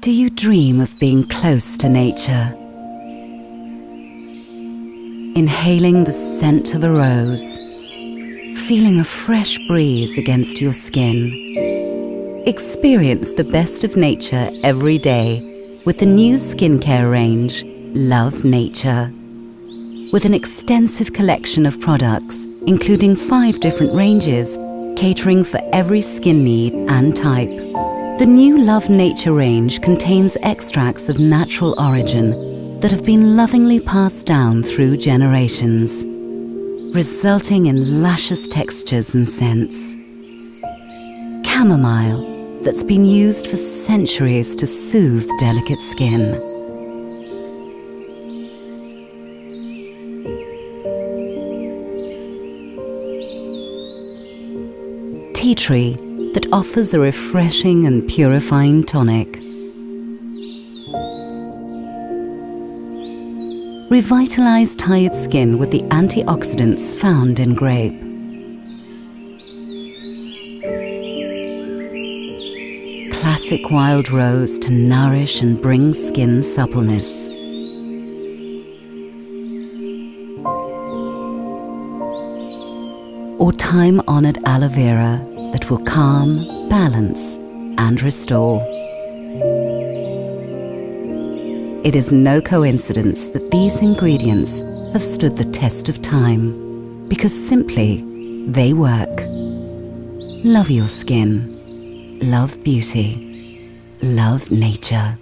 Do you dream of being close to nature? Inhaling the scent of a rose, feeling a fresh breeze against your skin. Experience the best of nature every day with the new skincare range, Love Nature. With an extensive collection of products, including 5 different ranges, catering for every skin need and type. The new Love Nature range contains extracts of natural origin that have been lovingly passed down through generations, resulting in luscious textures and scents. Chamomile, that's been used for centuries to soothe delicate skin. Tea tree, that offers a refreshing and purifying tonic. Revitalize tired skin with the antioxidants found in grape. Classic wild rose to nourish and bring skin suppleness. Or time-honored aloe vera that will calm, balance, and restore. It is no coincidence that these ingredients have stood the test of time, because simply, they work. Love your skin. Love beauty. Love nature.